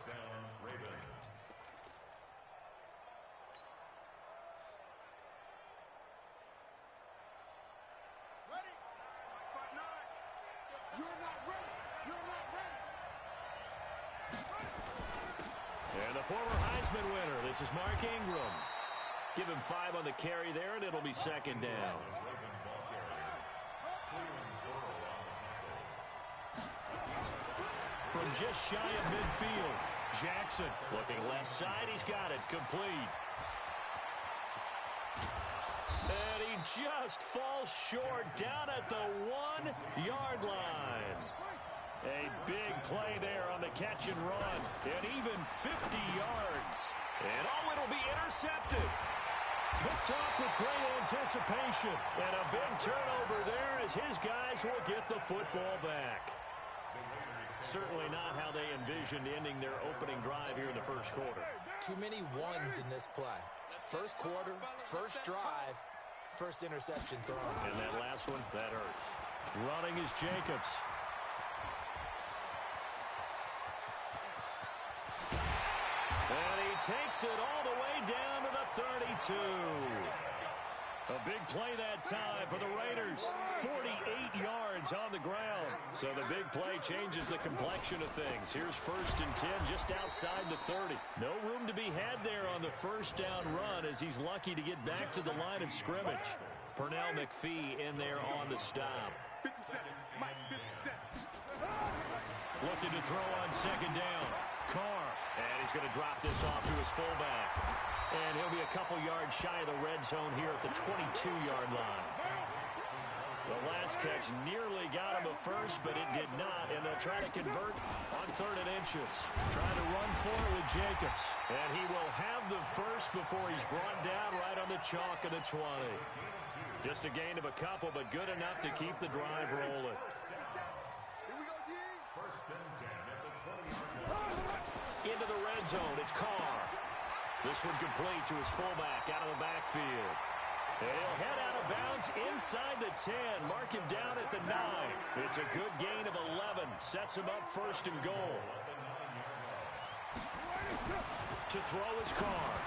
down, Ravens. Ready? You're not ready. You're not ready. And the former Heisman winner, this is Mark Ingram. Give him 5 on the carry there, and it'll be second down. From just shy of midfield, Jackson looking left side. He's got it complete. And he just falls short down at the 1-yard line. A big play there on the catch and run. And even 50 yards. And oh, it'll be intercepted. Picked off with great anticipation. And a big turnover there as his guys will get the football back. Certainly not how they envisioned ending their opening drive here in the first quarter. Too many ones in this play. First quarter, first drive, first interception thrown. And that last one, that hurts. Running is Jacobs. And he takes it all the way down to the 32. A big play that time for the Raiders. 48 yards on the ground. So the big play changes the complexion of things. Here's 1st and 10 just outside the 30. No room to be had there on the first down run as he's lucky to get back to the line of scrimmage. Pernell McPhee in there on the stop. 57. Mike, 57. Looking to throw on second down. Carr. And he's going to drop this off to his fullback. And he'll be a couple yards shy of the red zone here at the 22-yard line. The last catch nearly got him a first, but it did not. And they'll try to convert on 3rd and inches. Trying to run for it with Jacobs. And he will have the first before he's brought down right on the chalk of the 20. Just a gain of a couple, but good enough to keep the drive rolling. First and 10 at the 20-yard line. Into the red zone, it's Carr. This one complete to his fullback out of the backfield. And he'll head out of bounds inside the 10. Mark him down at the 9. It's a good gain of 11. Sets him up 1st and goal. To throw his Carr.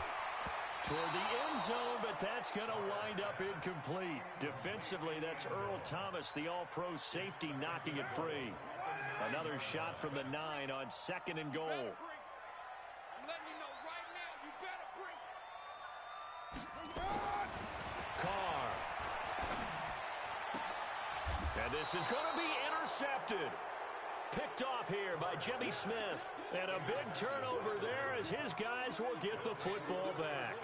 Toward the end zone, but that's going to wind up incomplete. Defensively, that's Earl Thomas, the all-pro safety, knocking it free. Another shot from the 9 on 2nd and goal. Carr. And this is going to be intercepted. Picked off here by Jimmy Smith. And a big turnover there as his guys will get the football back.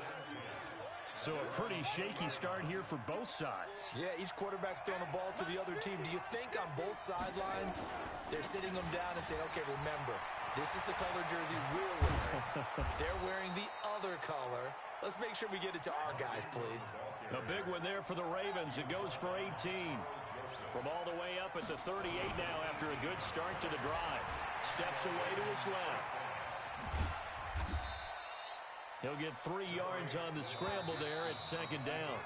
So a pretty shaky start here for both sides. Yeah, each quarterback's throwing the ball to the other team. Do you think on both sidelines they're sitting them down and saying, okay, remember, this is the color jersey we're wearing. They're wearing the other color. Let's make sure we get it to our guys, please. A big one there for the Ravens. It goes for 18. From all the way up at the 38 now after a good start to the drive. Steps away to his left. He'll get 3 yards on the scramble there at 2nd down.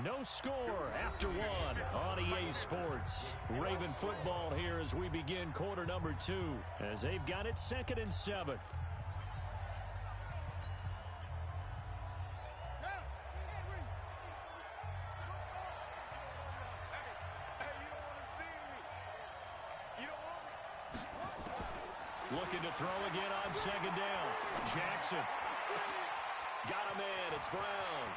No score after 1 on EA Sports. Raven football here as we begin quarter number 2 as they've got it 2nd and 7. Looking to throw again on 2nd down. Jackson. Got him in. It's Brown.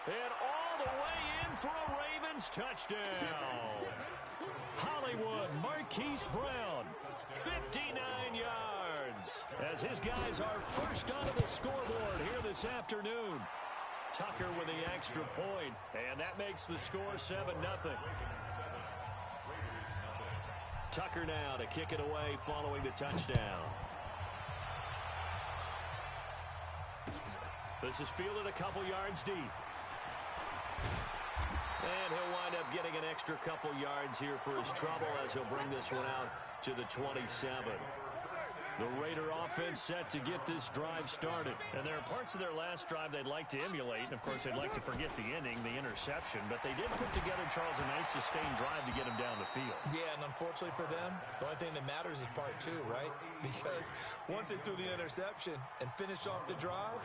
And all the way in for a Ravens touchdown. Hollywood Marquise Brown. 59 yards. As his guys are first onto the scoreboard here this afternoon. Tucker with the extra point. And that makes the score 7-0. Tucker now to kick it away following the touchdown. This is fielded a couple yards deep. And he'll wind up getting an extra couple yards here for his trouble as he'll bring this one out to the 27. The Raider offense set to get this drive started. And there are parts of their last drive they'd like to emulate. And, of course, they'd like to forget the inning, the interception. But they did put together, Charles, a nice sustained drive to get them down the field. Yeah, and unfortunately for them, the only thing that matters is part two, right? Because once they threw the interception and finished off the drive,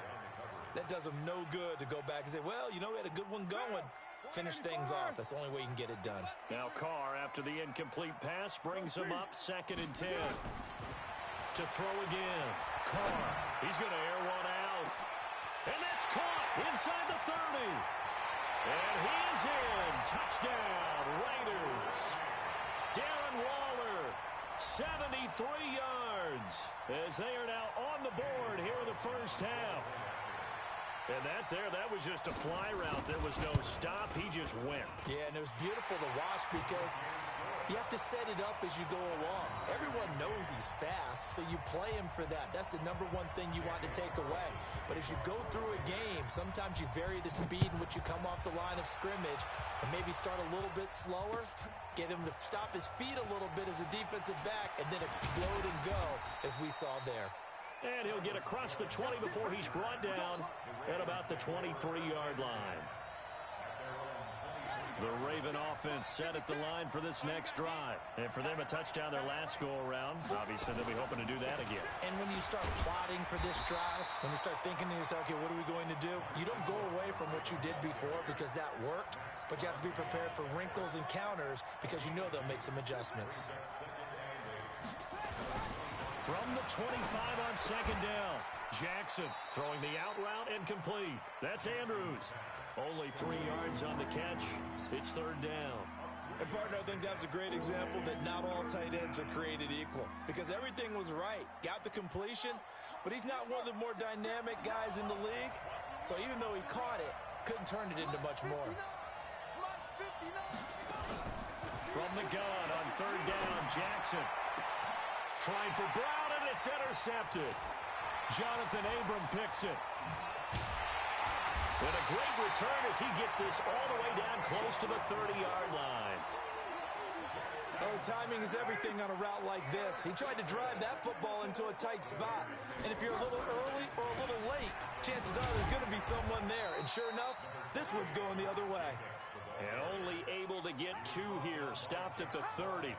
that does them no good to go back and say, well, you know, we had a good one going. Finish things off. That's the only way you can get it done. Now Carr, after the incomplete pass, brings him up 2nd and 10. To throw again. Carr, he's going to air one out. And that's caught inside the 30. And he is in. Touchdown, Raiders. Darren Waller, 73 yards, as they are now on the board here in the first half. And that was just a fly route. There was no stop. He just went. Yeah, and it was beautiful to watch because you have to set it up as you go along. Everyone knows he's fast, so you play him for that. That's the number one thing you want to take away. But as you go through a game, sometimes you vary the speed in which you come off the line of scrimmage and maybe start a little bit slower, get him to stop his feet a little bit as a defensive back, and then explode and go, as we saw there. And he'll get across the 20 before he's brought down at about the 23-yard line. The Raven offense set at the line for this next drive. And for them, a touchdown their last go-around. Obviously, they'll be hoping to do that again. And when you start plotting for this drive, when you start thinking to yourself, okay, what are we going to do? You don't go away from what you did before because that worked, but you have to be prepared for wrinkles and counters because you know they'll make some adjustments. From the 25 on 2nd down, Jackson throwing the out route and complete. That's Andrews. Only 3 yards on the catch. It's 3rd down. And, partner, I think that's a great example that not all tight ends are created equal because everything was right. Got the completion, but he's not one of the more dynamic guys in the league. So even though he caught it, couldn't turn it into much more. From the gun on 3rd down, Jackson. Trying for Brown, and it's intercepted. Jonathan Abram picks it. And a great return as he gets this all the way down close to the 30-yard line. Oh, timing is everything on a route like this. He tried to drive that football into a tight spot. And if you're a little early or a little late, chances are there's going to be someone there. And sure enough, this one's going the other way. And only able to get 2 here. Stopped at the 30.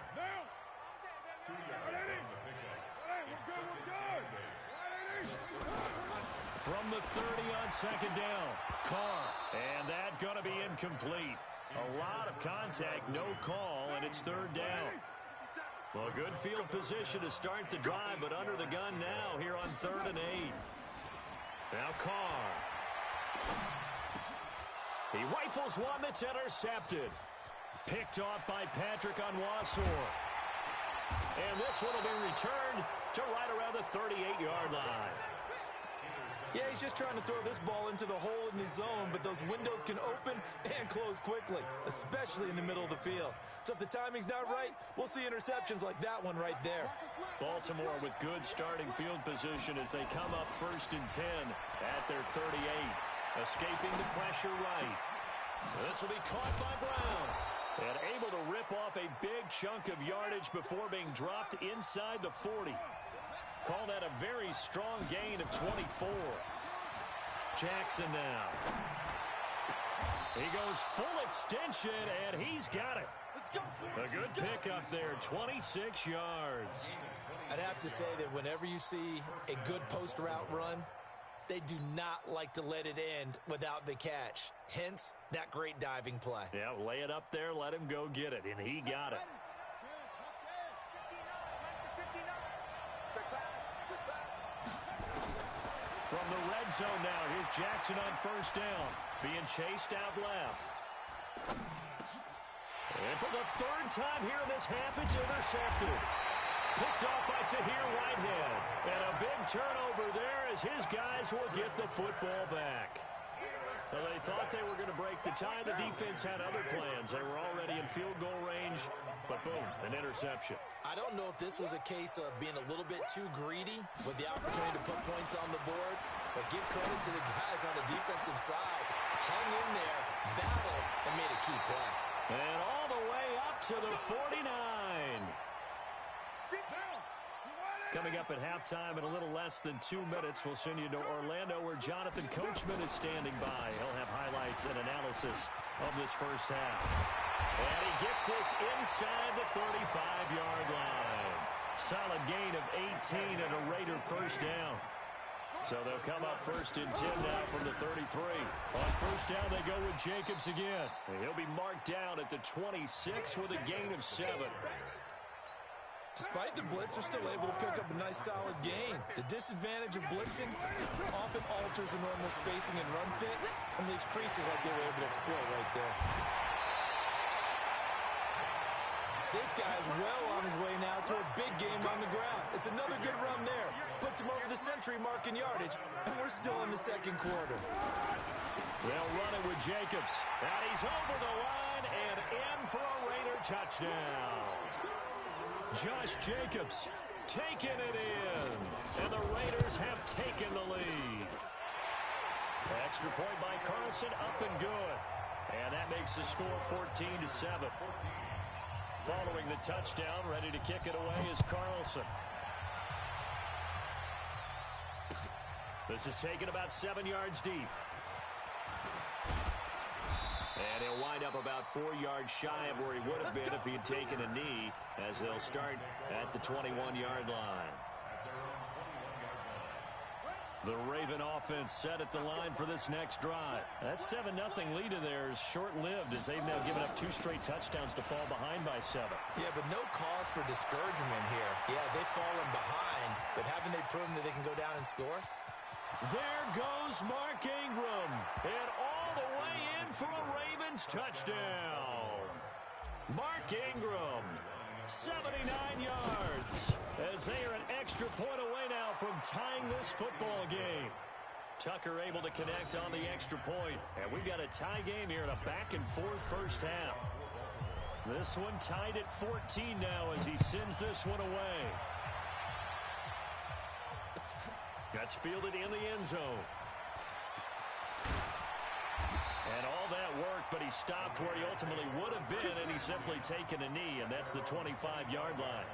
From the 30 on 2nd down, Carr, and that going to be incomplete. A lot of contact, no call, and it's 3rd down. Well, good field position to start the drive, but under the gun now here on 3rd and 8. Now Carr. He rifles one that's intercepted. Picked off by Patrick Onwuasor. And this one will be returned to right around the 38-yard line. Yeah, he's just trying to throw this ball into the hole in the zone, but those windows can open and close quickly, especially in the middle of the field. So if the timing's not right, we'll see interceptions like that one right there. Baltimore with good starting field position as they come up 1st and 10 at their 38. Escaping the pressure right. This will be caught by Brown. And able to rip off a big chunk of yardage before being dropped inside the 40. Call that a very strong gain of 24. Jackson now. He goes full extension, and he's got it. A good pickup there, 26 yards. I'd have to say that whenever you see a good post route run, they do not like to let it end without the catch. Hence, that great diving play. Yeah, lay it up there, let him go get it, and he got it. From the red zone now, here's Jackson on 1st down, being chased out left. And for the 3rd time here in this half, it's intercepted. Picked off by Tahir Whitehead. And a big turnover there as his guys will get the football back. Well, they thought they were going to break the tie. The defense had other plans. They were already in field goal range, but boom, an interception. I don't know if this was a case of being a little bit too greedy with the opportunity to put points on the board, but give credit to the guys on the defensive side. Hung in there, battled, and made a key play. And all the way up to the 49. Coming up at halftime in a little less than 2 minutes, we'll send you to Orlando where Jonathan Coachman is standing by. He'll have highlights and analysis of this first half. And he gets this inside the 35-yard line. Solid gain of 18 and a Raider first down. So they'll come up 1st and 10 now from the 33. On first down, they go with Jacobs again. And he'll be marked down at the 26 with a gain of 7. Despite the blitz, they're still able to pick up a nice solid gain. The disadvantage of blitzing often alters the normal spacing and run fits and leaves creases like they were able to exploit right there. This guy's well on his way now to a big game on the ground. It's another good run there. Puts him over the century mark in yardage, and we're still in the second quarter. They'll run it with Jacobs. And he's over the line and in for a Raider touchdown. Josh Jacobs taking it in. And the Raiders have taken the lead. Extra point by Carlson, up and good. And that makes the score 14-7. Following the touchdown, ready to kick it away is Carlson. This is taken about 7 yards deep. And he'll wind up about 4 yards shy of where he would have been if he had taken a knee, as they'll start at the 21-yard line. The Raven offense set at the line for this next drive. That 7-0 lead of theirs short-lived as they've now given up 2 straight touchdowns to fall behind by 7. Yeah, but no cause for discouragement here. Yeah, they've fallen behind, but haven't they proven that they can go down and score? There goes Mark Ingram, and all the way in for a Ravens touchdown. Mark Ingram, 79 yards, as they are an extra point away now from tying this football game. Tucker able to connect on the extra point, and we've got a tie game here in a back-and-forth first half. This one tied at 14 now as he sends this one away. That's fielded in the end zone. And all that work, but he stopped where he ultimately would have been, and he's simply taken a knee, and that's the 25-yard line.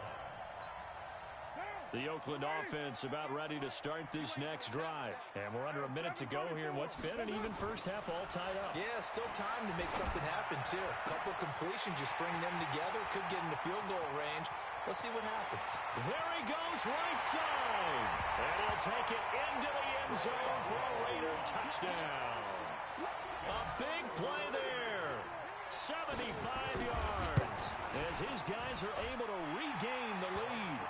The Oakland offense about ready to start this next drive. And we're under a minute to go here in what's been an even first half, all tied up. Yeah, still time to make something happen, too. A couple completions, you string them together, could get into field goal range. Let's see what happens. There he goes, right side. And he'll take it into the end zone for a Raider touchdown. A big play there. 75 yards. As his guys are able to regain the lead.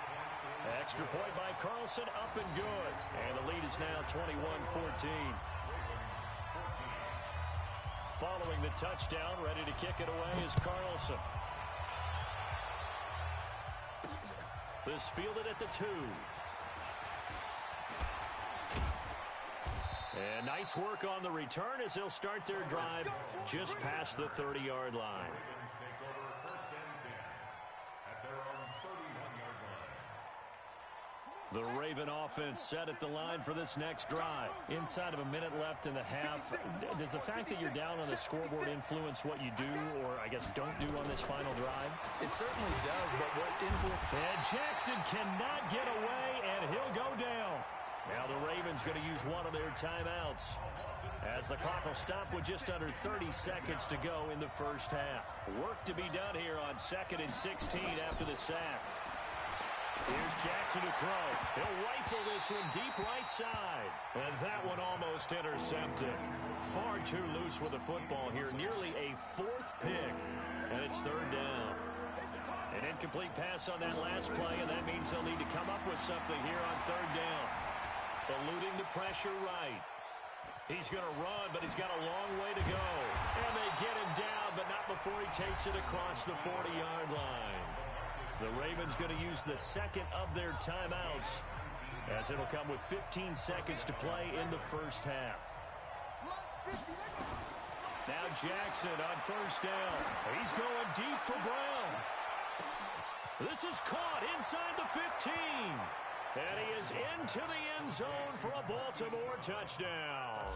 Extra point by Carlson, up and good. And the lead is now 21-14. Following the touchdown, ready to kick it away is Carlson. This fielded at the 2. And nice work on the return as they'll start their drive just past the 30-yard line. The Raven offense set at the line for this next drive. Inside of a minute left in the half, does the fact that you're down on the scoreboard influence what you do, or I guess don't do on this final drive? It certainly does, but what influence... And Jackson cannot get away, and he'll go down. Now the Ravens going to use one of their timeouts, as the clock will stop with just under 30 seconds to go in the first half. Work to be done here on 2nd and 16 after the sack. Here's Jackson to throw. He'll rifle this one deep right side. And that one almost intercepted. Far too loose with the football here. Nearly a 4th pick. And it's 3rd down. An incomplete pass on that last play, and that means they'll need to come up with something here on 3rd down. Eluding the pressure right. He's going to run, but he's got a long way to go. And they get him down, but not before he takes it across the 40-yard line. The Ravens going to use the second of their timeouts, as it'll come with 15 seconds to play in the first half. Now Jackson on 1st down. He's going deep for Brown. This is caught inside the 15. And he is into the end zone for a Baltimore touchdown.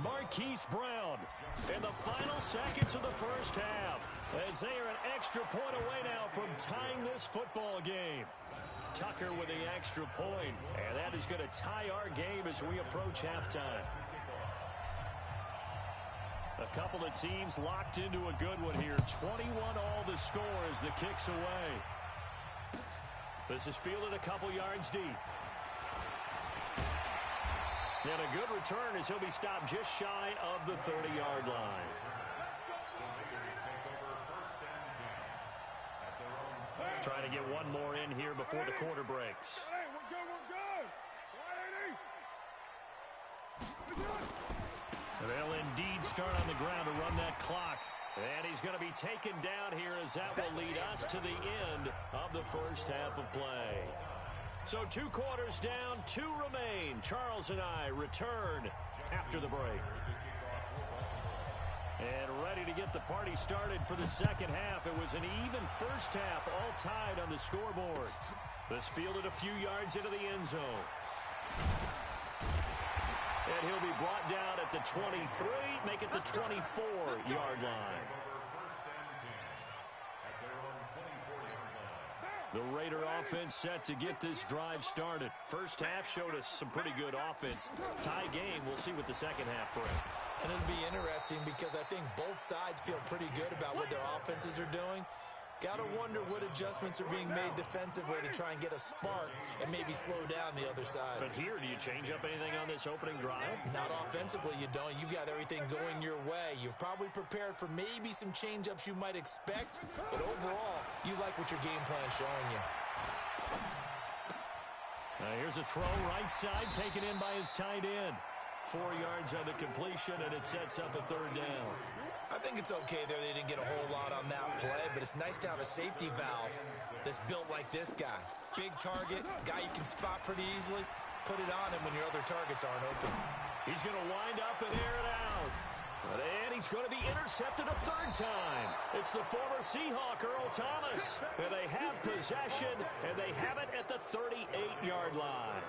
Marquise Brown in the final seconds of the first half, as they are an extra point away now from tying this football game. Tucker with the extra point. And that is going to tie our game as we approach halftime. A couple of teams locked into a good one here. 21 all the score as the kick's away. This is fielded a couple yards deep. And a good return as he'll be stopped just shy of the 30-yard line. Trying to get one more in here before the quarter breaks. They'll indeed start on the ground to run that clock. And he's going to be taken down here as that will lead us to the end of the first half of play. So 2 quarters down, 2 remain. Charles and I return after the break. And ready to get the party started for the second half. It was an even first half, all tied on the scoreboard. This fielded a few yards into the end zone. And he'll be brought down at the 23, make it the 24-yard line. The Raider offense set to get this drive started. First half showed us some pretty good offense. Tie game, we'll see what the second half brings. And it'll be interesting because I think both sides feel pretty good about what their offenses are doing. Got to wonder what adjustments are being made defensively to try and get a spark and maybe slow down the other side. But here, do you change up anything on this opening drive? Not offensively, you don't. You've got everything going your way. You've probably prepared for maybe some change-ups you might expect, but overall, you like what your game plan's showing you. Here's a throw right side, taken in by his tight end. 4 yards on the completion, and it sets up a third down. I think it's okay there. They didn't get a whole lot on that play, but it's nice to have a safety valve that's built like this guy. Big target, guy you can spot pretty easily. Put it on him when your other targets aren't open. He's going to wind up and air it out. And he's going to be intercepted a third time. It's the former Seahawk, Earl Thomas. And they have possession, and they have it at the 38-yard line.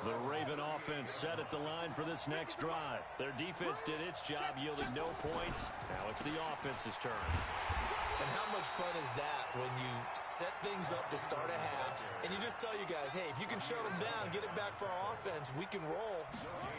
The Raven offense set at the line for this next drive. Their defense did its job, yielding no points. Now it's the offense's turn. And how much fun is that when you set things up to start a half, and you just tell you guys, hey, if you can shut them down, get it back for our offense, we can roll.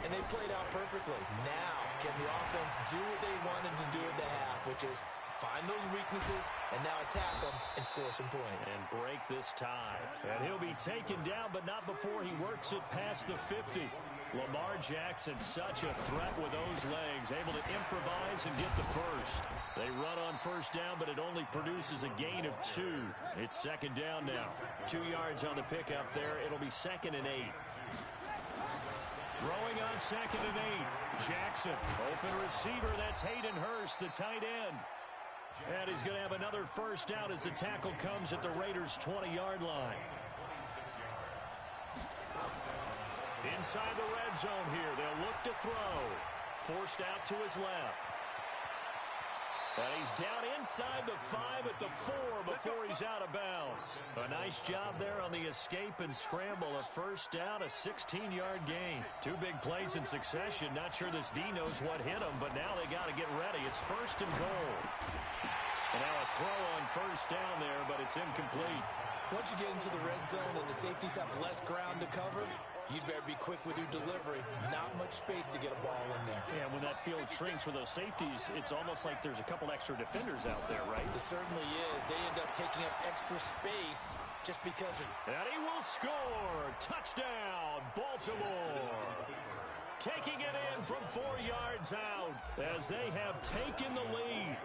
And they played out perfectly. Now, can the offense do what they wanted to do at the half, which is find those weaknesses and now attack them and score some points. And break this tie. And he'll be taken down, but not before he works it past the 50. Lamar Jackson, such a threat with those legs, able to improvise and get the first. They run on first down, but it only produces a gain of 2. It's second down now. 2 yards on the pickup there. It'll be 2nd and 8. Throwing on 2nd and 8. Jackson, open receiver. That's Hayden Hurst, the tight end. And he's going to have another first down as the tackle comes at the Raiders' 20-yard line. Inside the red zone here. They'll look to throw. Forced out to his left. And he's down inside the 5 at the 4 before he's out of bounds. A nice job there on the escape and scramble. A first down, a 16-yard gain. 2 big plays in succession. Not sure this D knows what hit him, but now they got to get ready. It's 1st and goal. And now a throw on first down there, but it's incomplete. Once you get into the red zone and the safeties have less ground to cover, you'd better be quick with your delivery. Not much space to get a ball in there. Yeah, when that field shrinks for those safeties, it's almost like there's a couple extra defenders out there, right? It certainly is. They end up taking up extra space just because there's... And he will score! Touchdown, Baltimore! Taking it in from 4 yards out as they have taken the lead.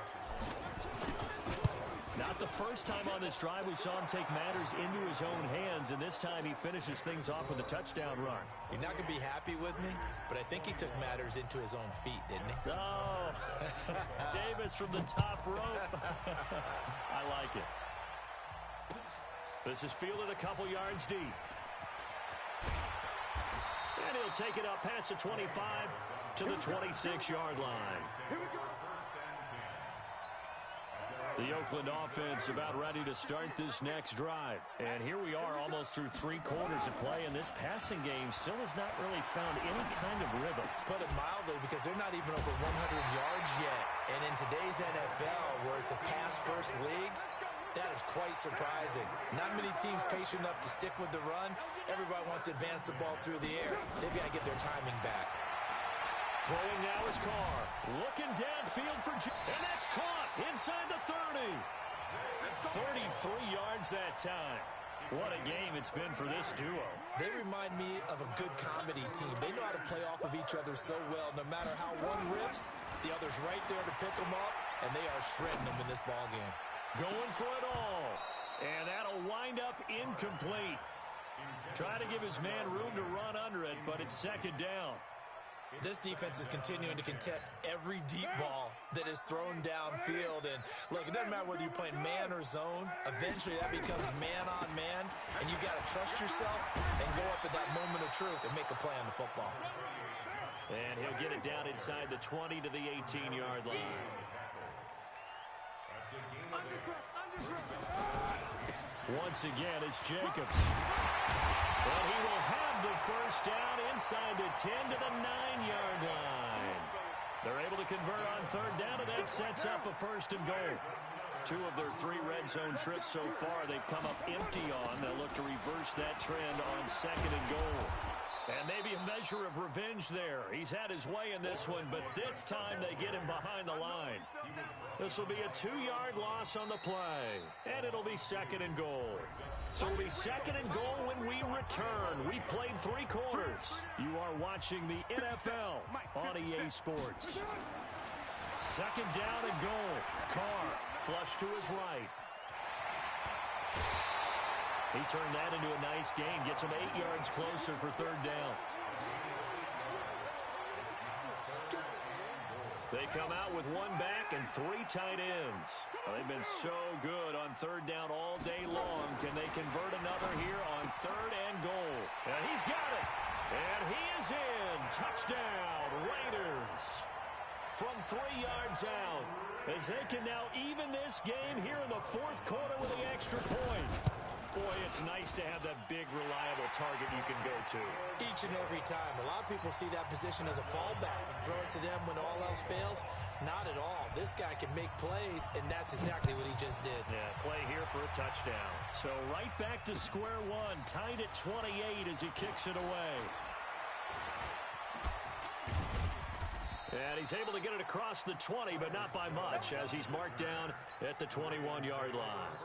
Not the first time on this drive we saw him take matters into his own hands, and this time he finishes things off with a touchdown run. You're not going to be happy with me, but I think he took matters into his own feet, didn't he? Oh, Davis from the top rope. I like it. This is fielded a couple yards deep. And he'll take it up past the 25 to the 26-yard line. The Oakland offense about ready to start this next drive. And here we are almost through 3 quarters of play, and this passing game still has not really found any kind of rhythm. Put it mildly, because they're not even over 100 yards yet. And in today's NFL, where it's a pass-first league, That is quite surprising. Not many teams patient enough to stick with the run. Everybody wants to advance the ball through the air. They've got to get their timing back. Throwing now is Carr. Looking downfield for and that's caught inside the 30. 33 yards that time. What a game it's been for this duo. They remind me of a good comedy team. They know how to play off of each other so well. No matter how one riffs, the other's right there to pick them up, and they are shredding them in this ball game. Going for it all. And that'll wind up incomplete. Trying to give his man room to run under it, but it's second down. This defense is continuing to contest every deep ball that is thrown downfield. And, look, it doesn't matter whether you're playing man or zone. Eventually, that becomes man-on-man, and you've got to trust yourself and go up at that moment of truth and make a play on the football. And he'll get it down inside the 20 to the 18-yard line. Once again, it's Jacobs. Well, he will have the first down inside the 10 to the 9-yard line. They're able to convert on third down, and that sets up a first and goal. 2 of their 3 red zone trips so far they've come up empty on. They'll look to reverse that trend on second and goal. And maybe a measure of revenge there. He's had his way in this one, but this time they get him behind the line. This will be a 2-yard loss on the play, and it'll be second and goal. So it'll be second and goal when we return. We played 3 quarters. You are watching the NFL on EA Sports. Second down and goal. Carr, flush to his right. He turned that into a nice gain, gets him 8 yards closer for third down. They come out with 1 back and 3 tight ends. Well, they've been so good on third down all day long. Can they convert another here on third and goal? And he's got it. And he is in. Touchdown, Raiders. From 3 yards out. As they can now even this game here in the 4th quarter with the extra point. Boy, it's nice to have that big, reliable target you can go to. Each and every time. A lot of people see that position as a fallback. Throw it to them when all else fails. Not at all. This guy can make plays, and that's exactly what he just did. Yeah, play here for a touchdown. So right back to square one. Tied at 28 as he kicks it away. And he's able to get it across the 20, but not by much, as he's marked down at the 21-yard line.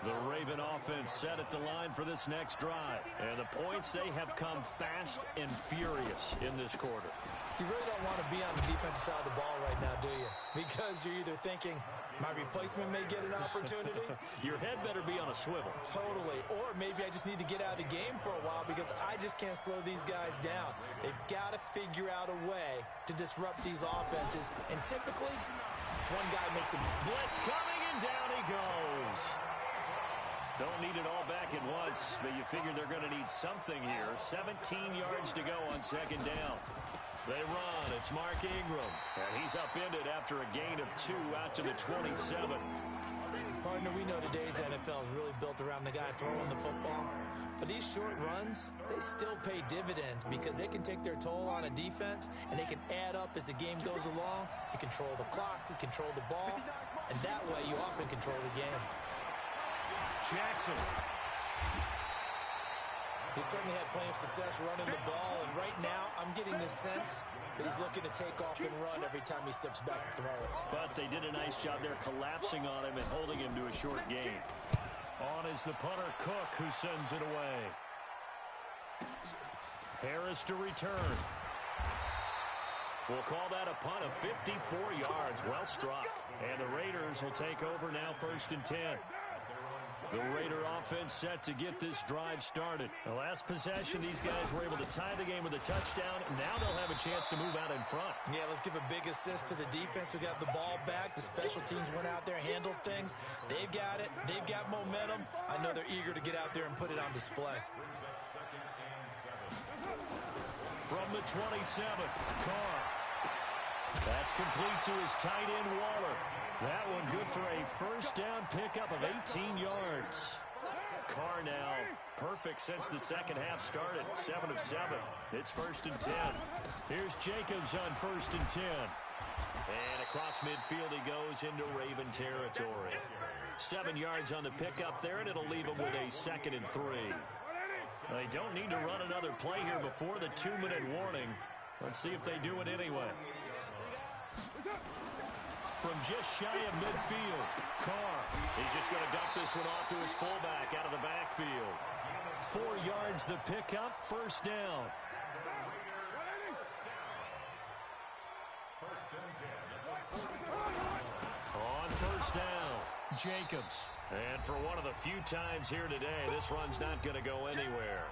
The Raven offense set at the line for this next drive. And the points, they have come fast and furious in this quarter. You really don't want to be on the defensive side of the ball right now, do you? Because you're either thinking, my replacement may get an opportunity. Your head better be on a swivel. Totally. Or maybe I just need to get out of the game for a while because I just can't slow these guys down. They've got to figure out a way to disrupt these offenses. And typically, one guy makes a blitz coming, and down he goes. Don't need it all back at once, but you figure they're going to need something here. 17 yards to go on second down. They run. It's Mark Ingram. And he's upended after a gain of 2 out to the 27. Partner, we know today's NFL is really built around the guy throwing the football. But these short runs, they still pay dividends because they can take their toll on a defense, and they can add up as the game goes along. You control the clock, you control the ball, and that way you often control the game. Jackson. He certainly had plenty of success running the ball, and right now I'm getting the sense that he's looking to take off and run every time he steps back to throw it. But they did a nice job there collapsing on him and holding him to a short gain. On is the punter, Cook, who sends it away. Harris to return. We'll call that a punt of 54 yards. Well struck. And the Raiders will take over now, 1st and 10. The Raider offense set to get this drive started. The last possession, these guys were able to tie the game with a touchdown. Now they'll have a chance to move out in front. Yeah, let's give a big assist to the defense who got the ball back. The special teams went out there, handled things. They've got it. They've got momentum. I know they're eager to get out there and put it on display. From the 27, Carr. That's complete to his tight end, Waller. That one good for a first down pickup of 18 yards. Carr now perfect since the second half started. 7 of 7. It's 1st and 10. Here's Jacobs on 1st and 10. And across midfield he goes into Raven territory. 7 yards on the pickup there, and it'll leave him with a 2nd and 3. They don't need to run another play here before the 2-minute warning. Let's see if they do it anyway. From just shy of midfield, Carr. He's just going to dump this one off to his fullback out of the backfield. 4 yards the pickup, 1st down. On 1st down, Jacobs. And for one of the few times here today, this run's not going to go anywhere.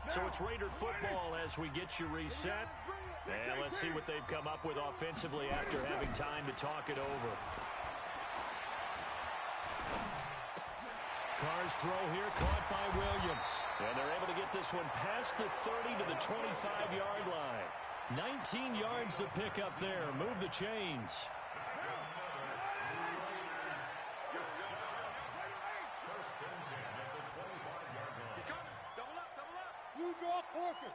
So it's Raider football as we get you reset. And let's see what they've come up with offensively after having time to talk it over. Carr's throw here caught by Williams. And they're able to get this one past the 30 to the 25-yard line. 19 yards the pickup there. Move the chains. You draw quarters.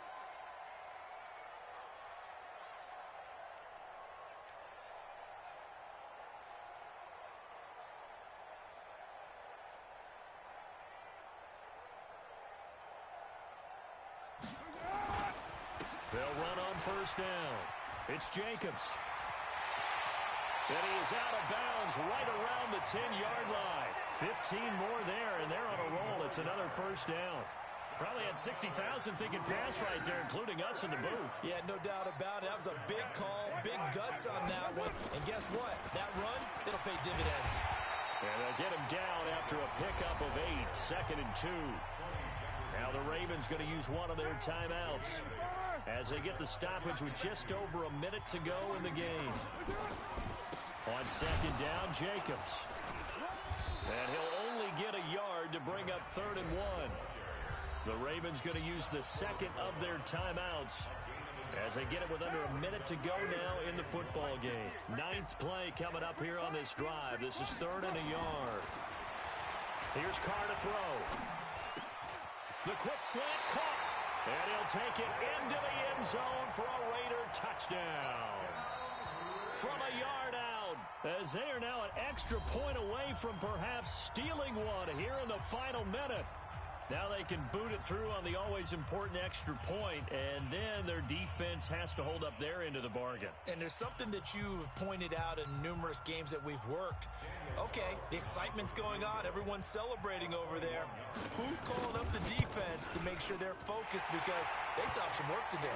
They'll run on 1st down. It's Jacobs. And he is out of bounds right around the 10-yard line. 15 more there, and they're on a roll. It's another 1st down. Probably had 60,000 thinking pass right there, including us in the booth. Yeah, no doubt about it. That was a big call, big guts on that one. And guess what? That run, it'll pay dividends. And they'll get him down after a pickup of 8, 2nd and 2. Now the Ravens going to use one of their timeouts as they get the stoppage with just over a minute to go in the game. On 2nd down, Jacobs. And he'll only get a yard to bring up 3rd and 1. The Ravens going to use the 2nd of their timeouts as they get it with under a minute to go now in the football game. 9th play coming up here on this drive. This is 3rd and a yard. Here's Carr to throw. The quick slant caught. And he'll take it into the end zone for a Raider touchdown. From a yard out, as they are now an extra point away from perhaps stealing one here in the final minute. Now they can boot it through on the always important extra point, and then their defense has to hold up their end of the bargain. And there's something that you've pointed out in numerous games that we've worked. Okay, the excitement's going on. Everyone's celebrating over there. Who's calling up the defense to make sure they're focused because they still have some work to do?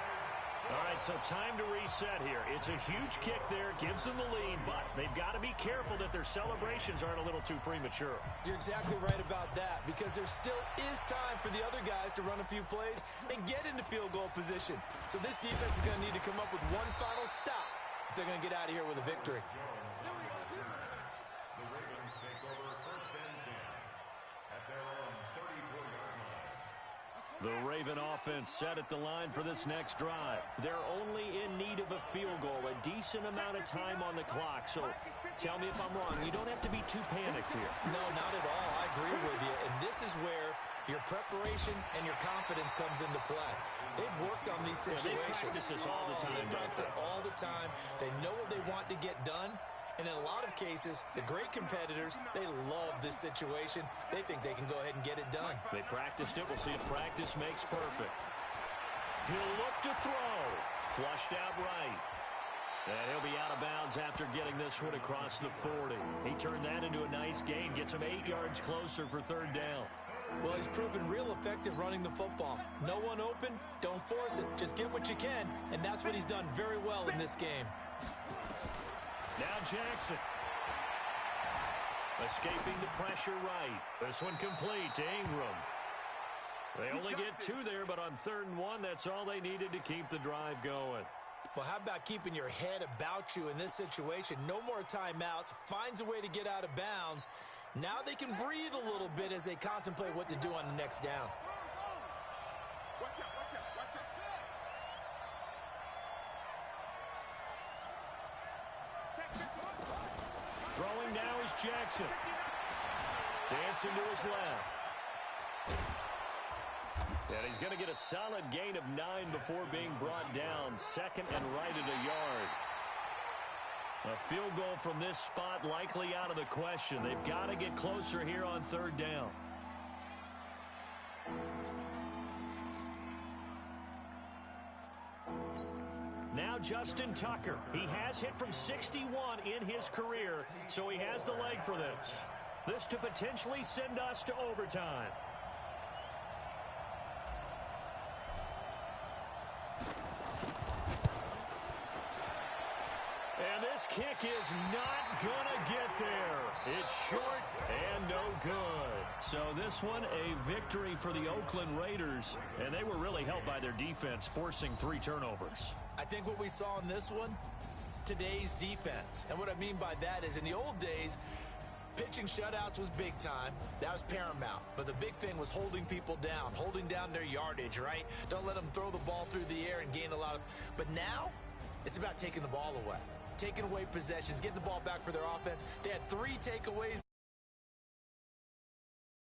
All right, so time to reset here. It's a huge kick there, gives them the lead, but they've got to be careful that their celebrations aren't a little too premature. You're exactly right about that, because there still is time for the other guys to run a few plays and get into field goal position. So this defense is going to need to come up with one final stop if they're going to get out of here with a victory. The Ravens take over 1st and 10 at their own 34-yard line. The Raven offense set at the line for this next drive. They're only in need of a field goal, a decent amount of time on the clock. So tell me if I'm wrong. You don't have to be too panicked here. No, not at all. I agree with you. And this is where your preparation and your confidence comes into play. They've worked on these situations. They practice this all the time. They practice it all the time. They know what they want to get done. And in a lot of cases, the great competitors, they love this situation. They think they can go ahead and get it done. They practiced it. We'll see if practice makes perfect. He'll look to throw. Flushed out right. And he'll be out of bounds after getting this one across the 40. He turned that into a nice gain. Gets him 8 yards closer for 3rd down. Well, he's proven real effective running the football. No one open, don't force it. Just get what you can, and that's what he's done very well in this game. Now Jackson. Escaping the pressure right. This one complete to Ingram. They only get 2 there, but on 3rd and 1, that's all they needed to keep the drive going. Well, how about keeping your head about you in this situation? No more timeouts. Finds a way to get out of bounds. Now they can breathe a little bit as they contemplate what to do on the next down. Watch out, watch out, watch out. Throwing now is Jackson. Dancing to his left. And he's going to get a solid gain of 9 before being brought down. Second and right at a yard. A field goal from this spot likely out of the question. They've got to get closer here on third down. Now Justin Tucker. He has hit from 61 in his career, so he has the leg for this. This to potentially send us to overtime. And this kick is not going to get there. It's short and no good. So this one, a victory for the Oakland Raiders. And they were really helped by their defense, forcing 3 turnovers. I think what we saw in this one, today's defense. And what I mean by that is in the old days, pitching shutouts was big time. That was paramount. But the big thing was holding people down, holding down their yardage, right? Don't let them throw the ball through the air and gain a lot of... But now, it's about taking the ball away. Taking away possessions, getting the ball back for their offense. They had 3 takeaways